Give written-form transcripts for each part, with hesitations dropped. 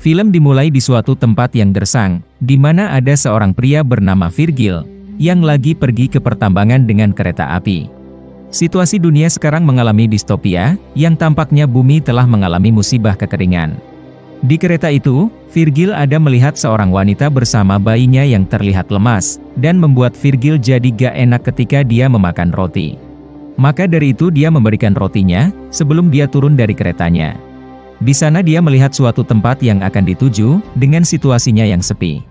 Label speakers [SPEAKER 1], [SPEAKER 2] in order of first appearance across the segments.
[SPEAKER 1] Film dimulai di suatu tempat yang gersang, di mana ada seorang pria bernama Virgil, yang lagi pergi ke pertambangan dengan kereta api. Situasi dunia sekarang mengalami distopia, yang tampaknya bumi telah mengalami musibah kekeringan. Di kereta itu, Virgil ada melihat seorang wanita bersama bayinya yang terlihat lemas, dan membuat Virgil jadi gak enak ketika dia memakan roti. Maka dari itu dia memberikan rotinya, sebelum dia turun dari keretanya. Di sana dia melihat suatu tempat yang akan dituju, dengan situasinya yang sepi.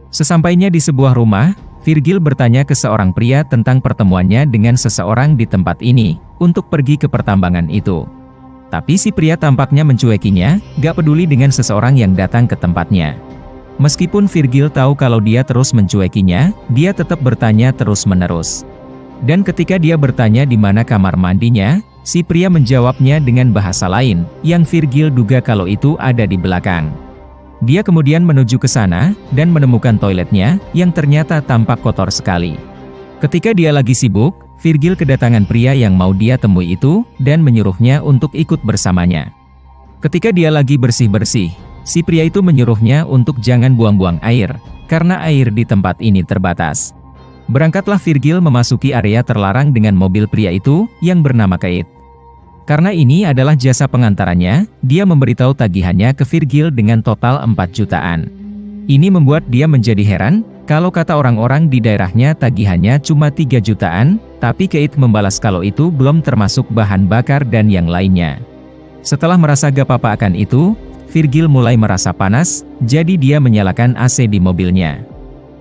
[SPEAKER 1] Sesampainya di sebuah rumah, Virgil bertanya ke seorang pria tentang pertemuannya dengan seseorang di tempat ini, untuk pergi ke pertambangan itu. Tapi si pria tampaknya mencuekinya, gak peduli dengan seseorang yang datang ke tempatnya. Meskipun Virgil tahu kalau dia terus mencuekinya, dia tetap bertanya terus-menerus. Dan ketika dia bertanya di mana kamar mandinya, si pria menjawabnya dengan bahasa lain, yang Virgil duga kalau itu ada di belakang. Dia kemudian menuju ke sana, dan menemukan toiletnya, yang ternyata tampak kotor sekali. Ketika dia lagi sibuk, Virgil kedatangan pria yang mau dia temui itu, dan menyuruhnya untuk ikut bersamanya. Ketika dia lagi bersih-bersih, si pria itu menyuruhnya untuk jangan buang-buang air, karena air di tempat ini terbatas. Berangkatlah Virgil memasuki area terlarang dengan mobil pria itu, yang bernama Keith. Karena ini adalah jasa pengantarannya, dia memberitahu tagihannya ke Virgil dengan total 4 jutaan. Ini membuat dia menjadi heran, kalau kata orang-orang di daerahnya tagihannya cuma 3 jutaan, tapi Keith membalas kalau itu belum termasuk bahan bakar dan yang lainnya. Setelah merasa gak apa-apa akan itu, Virgil mulai merasa panas, jadi dia menyalakan AC di mobilnya.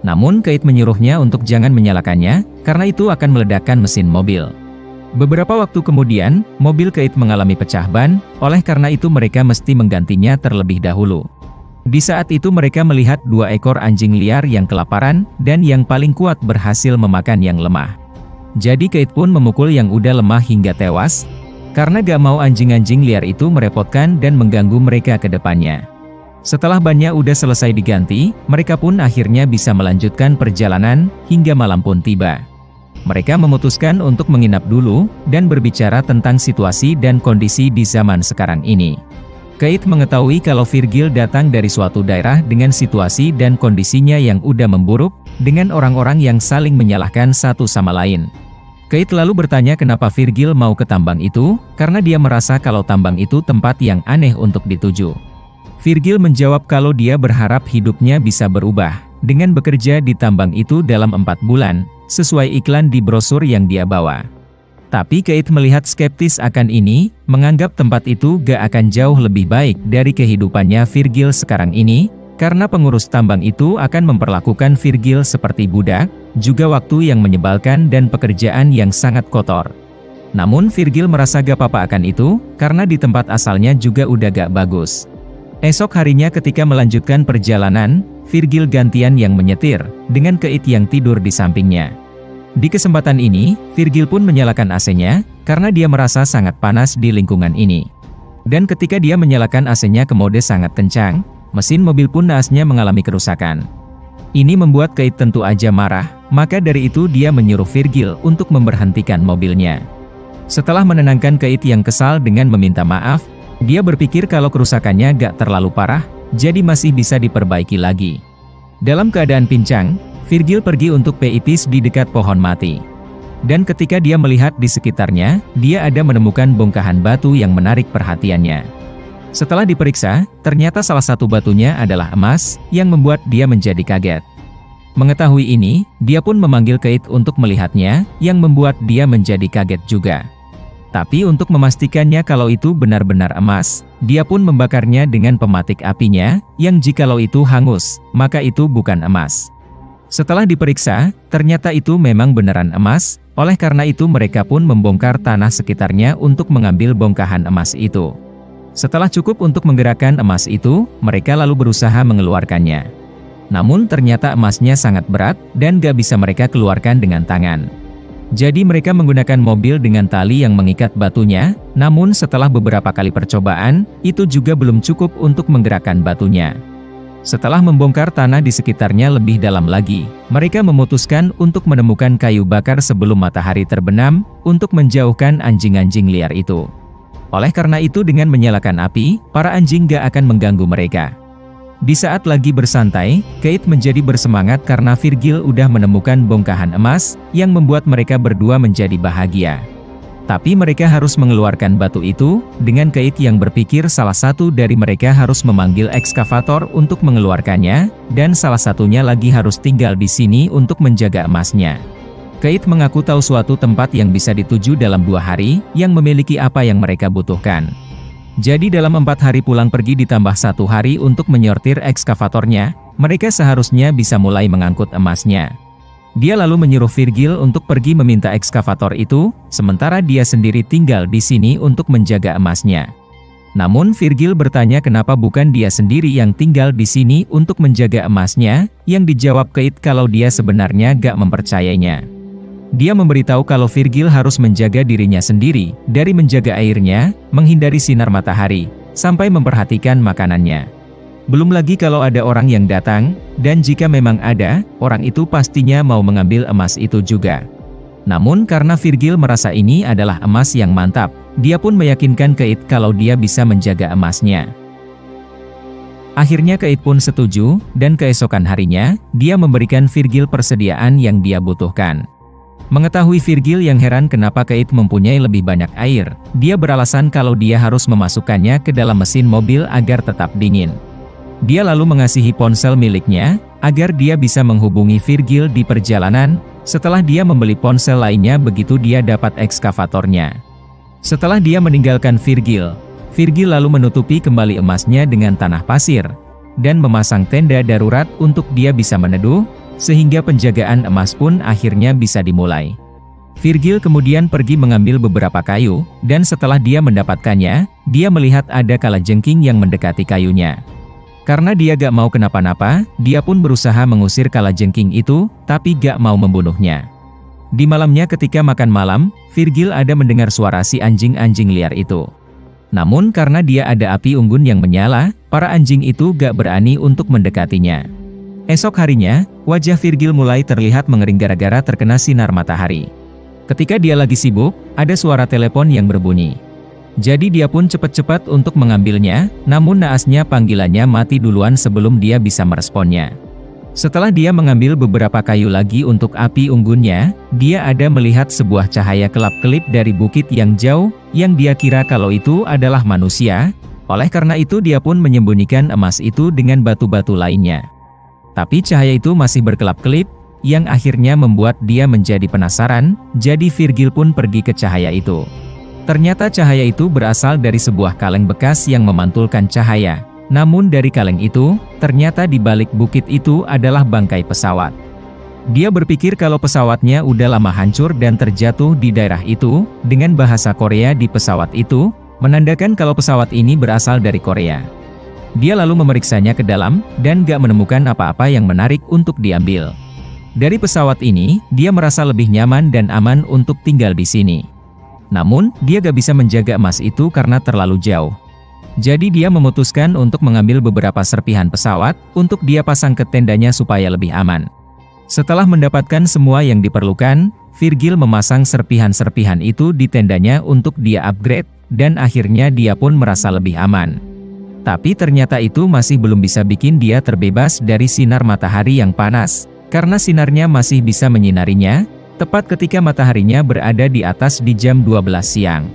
[SPEAKER 1] Namun Keith menyuruhnya untuk jangan menyalakannya, karena itu akan meledakkan mesin mobil. Beberapa waktu kemudian, mobil Keith mengalami pecah ban, oleh karena itu mereka mesti menggantinya terlebih dahulu. Di saat itu mereka melihat 2 ekor anjing liar yang kelaparan, dan yang paling kuat berhasil memakan yang lemah. Jadi Keith pun memukul yang udah lemah hingga tewas, karena gak mau anjing-anjing liar itu merepotkan dan mengganggu mereka ke depannya. Setelah bannya udah selesai diganti, mereka pun akhirnya bisa melanjutkan perjalanan, hingga malam pun tiba. Mereka memutuskan untuk menginap dulu, dan berbicara tentang situasi dan kondisi di zaman sekarang ini. Keith mengetahui kalau Virgil datang dari suatu daerah dengan situasi dan kondisinya yang udah memburuk, dengan orang-orang yang saling menyalahkan satu sama lain. Keith lalu bertanya kenapa Virgil mau ke tambang itu, karena dia merasa kalau tambang itu tempat yang aneh untuk dituju. Virgil menjawab kalau dia berharap hidupnya bisa berubah, dengan bekerja di tambang itu dalam 4 bulan, sesuai iklan di brosur yang dia bawa. Tapi Keith melihat skeptis akan ini, menganggap tempat itu gak akan jauh lebih baik dari kehidupannya Virgil sekarang ini, karena pengurus tambang itu akan memperlakukan Virgil seperti budak, juga waktu yang menyebalkan dan pekerjaan yang sangat kotor. Namun Virgil merasa gak apa-apa akan itu, karena di tempat asalnya juga udah gak bagus. Esok harinya ketika melanjutkan perjalanan, Virgil gantian yang menyetir, dengan Keith yang tidur di sampingnya. Di kesempatan ini, Virgil pun menyalakan AC-nya, karena dia merasa sangat panas di lingkungan ini. Dan ketika dia menyalakan AC-nya ke mode sangat kencang, mesin mobil pun naasnya mengalami kerusakan. Ini membuat Keith tentu aja marah, maka dari itu dia menyuruh Virgil untuk memberhentikan mobilnya. Setelah menenangkan Keith yang kesal dengan meminta maaf, dia berpikir kalau kerusakannya gak terlalu parah, jadi masih bisa diperbaiki lagi. Dalam keadaan pincang, Virgil pergi untuk pipis di dekat pohon mati. Dan ketika dia melihat di sekitarnya, dia ada menemukan bongkahan batu yang menarik perhatiannya. Setelah diperiksa, ternyata salah satu batunya adalah emas, yang membuat dia menjadi kaget. Mengetahui ini, dia pun memanggil Keith untuk melihatnya, yang membuat dia menjadi kaget juga. Tapi untuk memastikannya kalau itu benar-benar emas, dia pun membakarnya dengan pematik apinya, yang jikalau itu hangus, maka itu bukan emas. Setelah diperiksa, ternyata itu memang beneran emas, oleh karena itu mereka pun membongkar tanah sekitarnya untuk mengambil bongkahan emas itu. Setelah cukup untuk menggerakkan emas itu, mereka lalu berusaha mengeluarkannya. Namun ternyata emasnya sangat berat, dan gak bisa mereka keluarkan dengan tangan. Jadi mereka menggunakan mobil dengan tali yang mengikat batunya, namun setelah beberapa kali percobaan, itu juga belum cukup untuk menggerakkan batunya. Setelah membongkar tanah di sekitarnya lebih dalam lagi, mereka memutuskan untuk menemukan kayu bakar sebelum matahari terbenam, untuk menjauhkan anjing-anjing liar itu. Oleh karena itu dengan menyalakan api, para anjing gak akan mengganggu mereka. Di saat lagi bersantai, Kate menjadi bersemangat karena Virgil udah menemukan bongkahan emas, yang membuat mereka berdua menjadi bahagia. Tapi mereka harus mengeluarkan batu itu, dengan Kate yang berpikir salah satu dari mereka harus memanggil ekskavator untuk mengeluarkannya, dan salah satunya lagi harus tinggal di sini untuk menjaga emasnya. Kate mengaku tahu suatu tempat yang bisa dituju dalam 2 hari, yang memiliki apa yang mereka butuhkan. Jadi dalam 4 hari pulang pergi ditambah 1 hari untuk menyortir ekskavatornya, mereka seharusnya bisa mulai mengangkut emasnya. Dia lalu menyuruh Virgil untuk pergi meminta ekskavator itu, sementara dia sendiri tinggal di sini untuk menjaga emasnya. Namun Virgil bertanya kenapa bukan dia sendiri yang tinggal di sini untuk menjaga emasnya, yang dijawab Kate kalau dia sebenarnya gak mempercayainya. Dia memberitahu kalau Virgil harus menjaga dirinya sendiri, dari menjaga airnya, menghindari sinar matahari, sampai memperhatikan makanannya. Belum lagi kalau ada orang yang datang, dan jika memang ada, orang itu pastinya mau mengambil emas itu juga. Namun karena Virgil merasa ini adalah emas yang mantap, dia pun meyakinkan Kate kalau dia bisa menjaga emasnya. Akhirnya Kate pun setuju, dan keesokan harinya, dia memberikan Virgil persediaan yang dia butuhkan. Mengetahui Virgil yang heran kenapa Kate mempunyai lebih banyak air, dia beralasan kalau dia harus memasukkannya ke dalam mesin mobil agar tetap dingin. Dia lalu mengasihi ponsel miliknya, agar dia bisa menghubungi Virgil di perjalanan, setelah dia membeli ponsel lainnya begitu dia dapat ekskavatornya. Setelah dia meninggalkan Virgil, Virgil lalu menutupi kembali emasnya dengan tanah pasir, dan memasang tenda darurat untuk dia bisa meneduh, sehingga penjagaan emas pun akhirnya bisa dimulai. Virgil kemudian pergi mengambil beberapa kayu, dan setelah dia mendapatkannya, dia melihat ada kalajengking yang mendekati kayunya. Karena dia gak mau kenapa-napa, dia pun berusaha mengusir kalajengking itu, tapi gak mau membunuhnya. Di malamnya ketika makan malam, Virgil ada mendengar suara si anjing-anjing liar itu. Namun karena dia ada api unggun yang menyala, para anjing itu gak berani untuk mendekatinya. Esok harinya, wajah Virgil mulai terlihat mengering gara-gara terkena sinar matahari. Ketika dia lagi sibuk, ada suara telepon yang berbunyi. Jadi dia pun cepat-cepat untuk mengambilnya, namun naasnya panggilannya mati duluan sebelum dia bisa meresponnya. Setelah dia mengambil beberapa kayu lagi untuk api unggunnya, dia ada melihat sebuah cahaya kelap-kelip dari bukit yang jauh, yang dia kira kalau itu adalah manusia. Oleh karena itu dia pun menyembunyikan emas itu dengan batu-batu lainnya. Tapi cahaya itu masih berkelap-kelip, yang akhirnya membuat dia menjadi penasaran, jadi Virgil pun pergi ke cahaya itu. Ternyata cahaya itu berasal dari sebuah kaleng bekas yang memantulkan cahaya. Namun dari kaleng itu, ternyata di balik bukit itu adalah bangkai pesawat. Dia berpikir kalau pesawatnya udah lama hancur dan terjatuh di daerah itu, dengan bahasa Korea di pesawat itu, menandakan kalau pesawat ini berasal dari Korea. Dia lalu memeriksanya ke dalam, dan gak menemukan apa-apa yang menarik untuk diambil. Dari pesawat ini, dia merasa lebih nyaman dan aman untuk tinggal di sini. Namun, dia gak bisa menjaga emas itu karena terlalu jauh. Jadi dia memutuskan untuk mengambil beberapa serpihan pesawat, untuk dia pasang ke tendanya supaya lebih aman. Setelah mendapatkan semua yang diperlukan, Virgil memasang serpihan-serpihan itu di tendanya untuk dia upgrade, dan akhirnya dia pun merasa lebih aman. Tapi ternyata itu masih belum bisa bikin dia terbebas dari sinar matahari yang panas, karena sinarnya masih bisa menyinarinya, tepat ketika mataharinya berada di atas di jam 12 siang.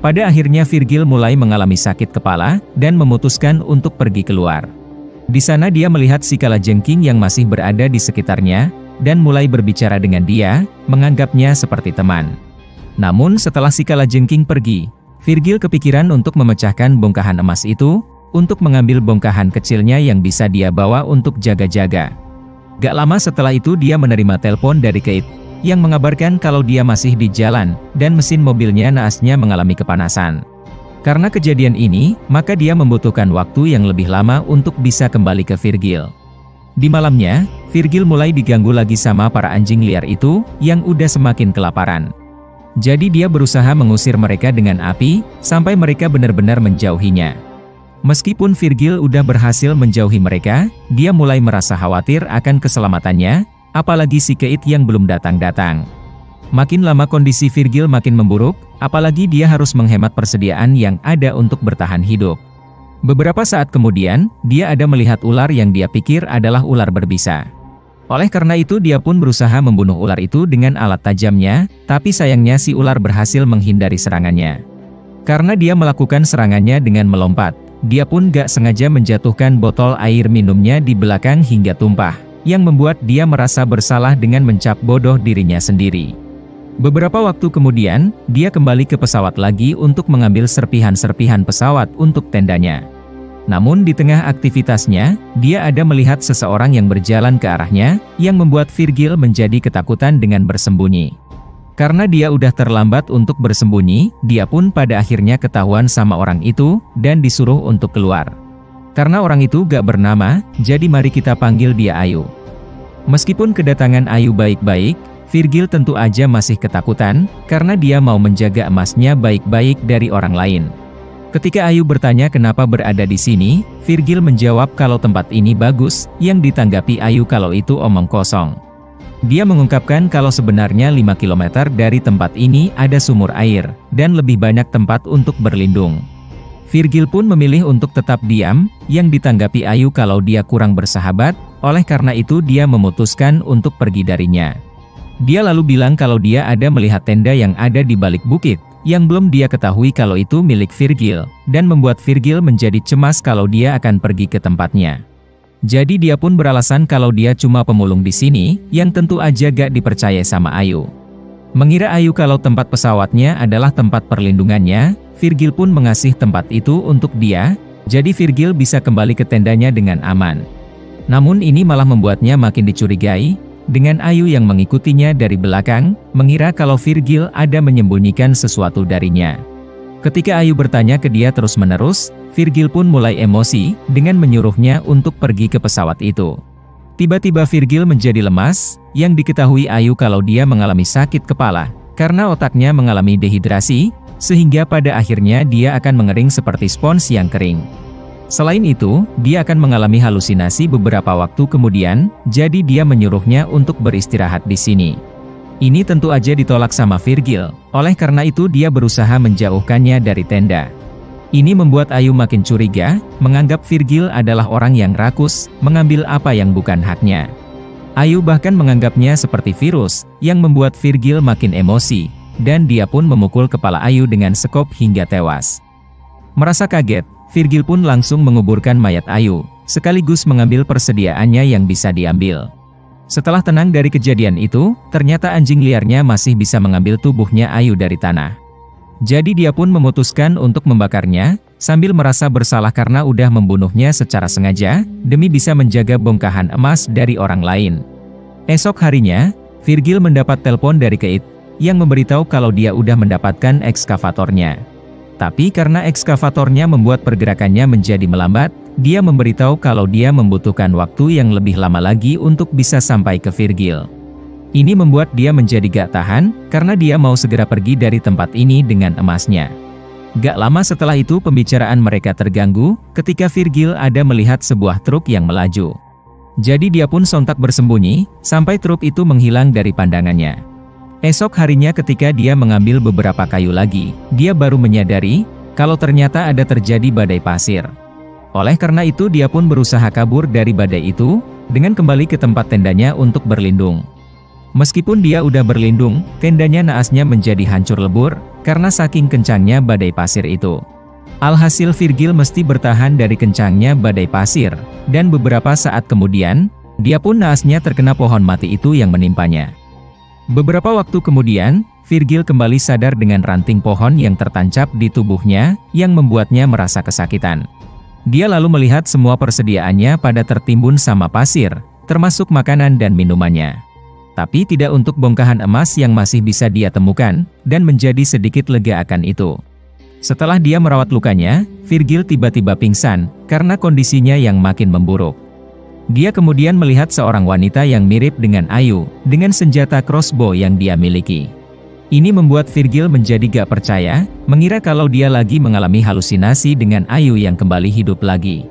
[SPEAKER 1] Pada akhirnya Virgil mulai mengalami sakit kepala, dan memutuskan untuk pergi keluar. Di sana dia melihat si kalajengking yang masih berada di sekitarnya, dan mulai berbicara dengan dia, menganggapnya seperti teman. Namun setelah si kalajengking pergi, Virgil kepikiran untuk memecahkan bongkahan emas itu, untuk mengambil bongkahan kecilnya yang bisa dia bawa untuk jaga-jaga. Gak lama setelah itu dia menerima telepon dari Kate, yang mengabarkan kalau dia masih di jalan, dan mesin mobilnya naasnya mengalami kepanasan. Karena kejadian ini, maka dia membutuhkan waktu yang lebih lama untuk bisa kembali ke Virgil. Di malamnya, Virgil mulai diganggu lagi sama para anjing liar itu, yang udah semakin kelaparan. Jadi dia berusaha mengusir mereka dengan api, sampai mereka benar-benar menjauhinya. Meskipun Virgil udah berhasil menjauhi mereka, dia mulai merasa khawatir akan keselamatannya, apalagi si Kate yang belum datang-datang. Makin lama kondisi Virgil makin memburuk, apalagi dia harus menghemat persediaan yang ada untuk bertahan hidup. Beberapa saat kemudian, dia ada melihat ular yang dia pikir adalah ular berbisa. Oleh karena itu dia pun berusaha membunuh ular itu dengan alat tajamnya, tapi sayangnya si ular berhasil menghindari serangannya. Karena dia melakukan serangannya dengan melompat, dia pun gak sengaja menjatuhkan botol air minumnya di belakang hingga tumpah, yang membuat dia merasa bersalah dengan mencap bodoh dirinya sendiri. Beberapa waktu kemudian, dia kembali ke pesawat lagi untuk mengambil serpihan-serpihan pesawat untuk tendanya. Namun di tengah aktivitasnya, dia ada melihat seseorang yang berjalan ke arahnya, yang membuat Virgil menjadi ketakutan dengan bersembunyi. Karena dia udah terlambat untuk bersembunyi, dia pun pada akhirnya ketahuan sama orang itu, dan disuruh untuk keluar. Karena orang itu gak bernama, jadi mari kita panggil dia Ayu. Meskipun kedatangan Ayu baik-baik, Virgil tentu aja masih ketakutan, karena dia mau menjaga emasnya baik-baik dari orang lain. Ketika Ayu bertanya kenapa berada di sini, Virgil menjawab kalau tempat ini bagus, yang ditanggapi Ayu kalau itu omong kosong. Dia mengungkapkan kalau sebenarnya 5 km dari tempat ini ada sumur air, dan lebih banyak tempat untuk berlindung. Virgil pun memilih untuk tetap diam, yang ditanggapi Ayu kalau dia kurang bersahabat, oleh karena itu dia memutuskan untuk pergi darinya. Dia lalu bilang kalau dia ada melihat tenda yang ada di balik bukit, yang belum dia ketahui kalau itu milik Virgil, dan membuat Virgil menjadi cemas kalau dia akan pergi ke tempatnya. Jadi dia pun beralasan kalau dia cuma pemulung di sini, yang tentu aja gak dipercaya sama Ayu. Mengira Ayu kalau tempat pesawatnya adalah tempat perlindungannya, Virgil pun mengasih tempat itu untuk dia, jadi Virgil bisa kembali ke tendanya dengan aman. Namun ini malah membuatnya makin dicurigai, dengan Ayu yang mengikutinya dari belakang, mengira kalau Virgil ada menyembunyikan sesuatu darinya. Ketika Ayu bertanya ke dia terus-menerus, Virgil pun mulai emosi, dengan menyuruhnya untuk pergi ke pesawat itu. Tiba-tiba Virgil menjadi lemas, yang diketahui Ayu kalau dia mengalami sakit kepala, karena otaknya mengalami dehidrasi, sehingga pada akhirnya dia akan mengering seperti spons yang kering. Selain itu, dia akan mengalami halusinasi beberapa waktu kemudian, jadi dia menyuruhnya untuk beristirahat di sini. Ini tentu aja ditolak sama Virgil, oleh karena itu dia berusaha menjauhkannya dari tenda. Ini membuat Ayu makin curiga, menganggap Virgil adalah orang yang rakus, mengambil apa yang bukan haknya. Ayu bahkan menganggapnya seperti virus, yang membuat Virgil makin emosi, dan dia pun memukul kepala Ayu dengan sekop hingga tewas. Merasa kaget, Virgil pun langsung menguburkan mayat Ayu, sekaligus mengambil persediaannya yang bisa diambil. Setelah tenang dari kejadian itu, ternyata anjing liarnya masih bisa mengambil tubuhnya Ayu dari tanah. Jadi dia pun memutuskan untuk membakarnya, sambil merasa bersalah karena udah membunuhnya secara sengaja, demi bisa menjaga bongkahan emas dari orang lain. Esok harinya, Virgil mendapat telepon dari Keith, yang memberitahu kalau dia udah mendapatkan ekskavatornya. Tapi karena ekskavatornya membuat pergerakannya menjadi melambat, dia memberitahu kalau dia membutuhkan waktu yang lebih lama lagi untuk bisa sampai ke Virgil. Ini membuat dia menjadi gak tahan, karena dia mau segera pergi dari tempat ini dengan emasnya. Gak lama setelah itu pembicaraan mereka terganggu, ketika Virgil ada melihat sebuah truk yang melaju. Jadi dia pun sontak bersembunyi, sampai truk itu menghilang dari pandangannya. Esok harinya ketika dia mengambil beberapa kayu lagi, dia baru menyadari, kalau ternyata ada terjadi badai pasir. Oleh karena itu dia pun berusaha kabur dari badai itu, dengan kembali ke tempat tendanya untuk berlindung. Meskipun dia udah berlindung, tendanya naasnya menjadi hancur lebur, karena saking kencangnya badai pasir itu. Alhasil Virgil mesti bertahan dari kencangnya badai pasir, dan beberapa saat kemudian, dia pun naasnya terkena pohon mati itu yang menimpanya. Beberapa waktu kemudian, Virgil kembali sadar dengan ranting pohon yang tertancap di tubuhnya, yang membuatnya merasa kesakitan. Dia lalu melihat semua persediaannya pada tertimbun sama pasir, termasuk makanan dan minumannya. Tapi tidak untuk bongkahan emas yang masih bisa dia temukan, dan menjadi sedikit lega akan itu. Setelah dia merawat lukanya, Virgil tiba-tiba pingsan, karena kondisinya yang makin memburuk. Dia kemudian melihat seorang wanita yang mirip dengan Ayu, dengan senjata crossbow yang dia miliki. Ini membuat Virgil menjadi gak percaya, mengira kalau dia lagi mengalami halusinasi dengan Ayu yang kembali hidup lagi.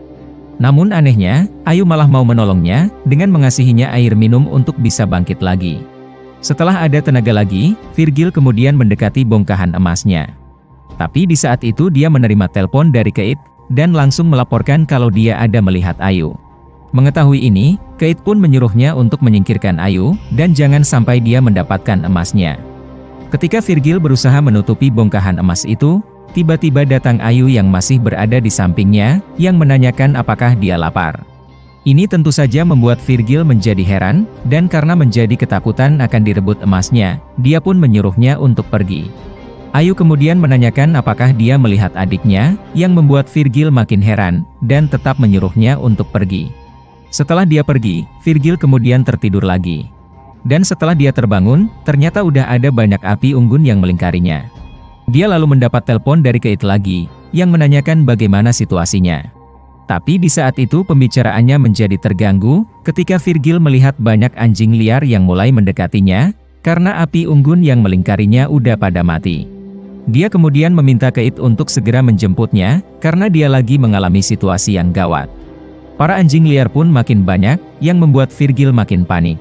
[SPEAKER 1] Namun anehnya, Ayu malah mau menolongnya, dengan mengasihinya air minum untuk bisa bangkit lagi. Setelah ada tenaga lagi, Virgil kemudian mendekati bongkahan emasnya. Tapi di saat itu dia menerima telepon dari Keith, dan langsung melaporkan kalau dia ada melihat Ayu. Mengetahui ini, Keith pun menyuruhnya untuk menyingkirkan Ayu, dan jangan sampai dia mendapatkan emasnya. Ketika Virgil berusaha menutupi bongkahan emas itu, tiba-tiba datang Ayu yang masih berada di sampingnya, yang menanyakan apakah dia lapar. Ini tentu saja membuat Virgil menjadi heran, dan karena menjadi ketakutan akan direbut emasnya, dia pun menyuruhnya untuk pergi. Ayu kemudian menanyakan apakah dia melihat adiknya, yang membuat Virgil makin heran, dan tetap menyuruhnya untuk pergi. Setelah dia pergi, Virgil kemudian tertidur lagi. Dan setelah dia terbangun, ternyata udah ada banyak api unggun yang melingkarinya. Dia lalu mendapat telepon dari Keith lagi, yang menanyakan bagaimana situasinya. Tapi di saat itu pembicaraannya menjadi terganggu, ketika Virgil melihat banyak anjing liar yang mulai mendekatinya, karena api unggun yang melingkarinya udah pada mati. Dia kemudian meminta Keith untuk segera menjemputnya, karena dia lagi mengalami situasi yang gawat. Para anjing liar pun makin banyak, yang membuat Virgil makin panik.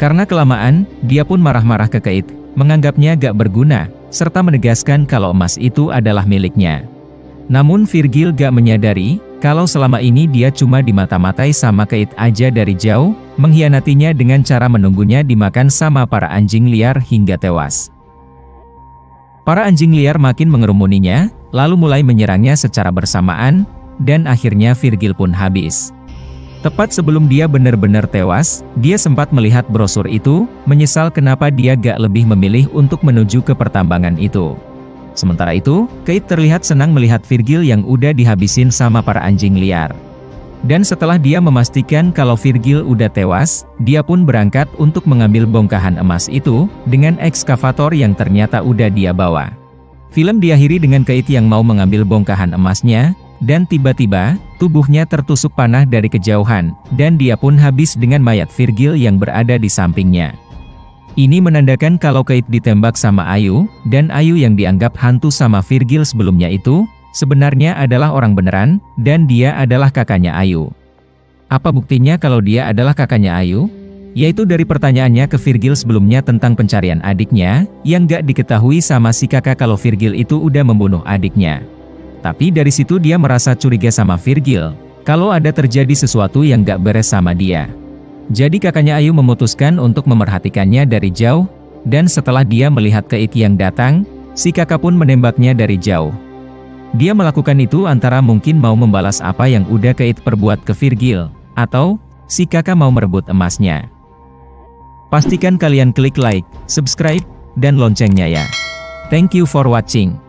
[SPEAKER 1] Karena kelamaan, dia pun marah-marah ke Keith, menganggapnya gak berguna, serta menegaskan kalau emas itu adalah miliknya. Namun Virgil gak menyadari, kalau selama ini dia cuma dimata-matai sama Keith aja dari jauh, mengkhianatinya dengan cara menunggunya dimakan sama para anjing liar hingga tewas. Para anjing liar makin mengerumuninya, lalu mulai menyerangnya secara bersamaan, dan akhirnya Virgil pun habis. Tepat sebelum dia benar-benar tewas, dia sempat melihat brosur itu, menyesal kenapa dia gak lebih memilih untuk menuju ke pertambangan itu. Sementara itu, Keith terlihat senang melihat Virgil yang udah dihabisin sama para anjing liar. Dan setelah dia memastikan kalau Virgil udah tewas, dia pun berangkat untuk mengambil bongkahan emas itu, dengan ekskavator yang ternyata udah dia bawa. Film diakhiri dengan Keith yang mau mengambil bongkahan emasnya, dan tiba-tiba, tubuhnya tertusuk panah dari kejauhan, dan dia pun habis dengan mayat Virgil yang berada di sampingnya. Ini menandakan kalau Keith ditembak sama Ayu, dan Ayu yang dianggap hantu sama Virgil sebelumnya itu, sebenarnya adalah orang beneran, dan dia adalah kakaknya Ayu. Apa buktinya kalau dia adalah kakaknya Ayu? Yaitu dari pertanyaannya ke Virgil sebelumnya tentang pencarian adiknya, yang gak diketahui sama si kakak kalau Virgil itu udah membunuh adiknya. Tapi dari situ dia merasa curiga sama Virgil, kalau ada terjadi sesuatu yang gak beres sama dia. Jadi kakaknya Ayu memutuskan untuk memerhatikannya dari jauh, dan setelah dia melihat Keith yang datang, si kakak pun menembaknya dari jauh. Dia melakukan itu antara mungkin mau membalas apa yang udah Keith perbuat ke Virgil, atau si kakak mau merebut emasnya. Pastikan kalian klik like, subscribe, dan loncengnya ya. Thank you for watching.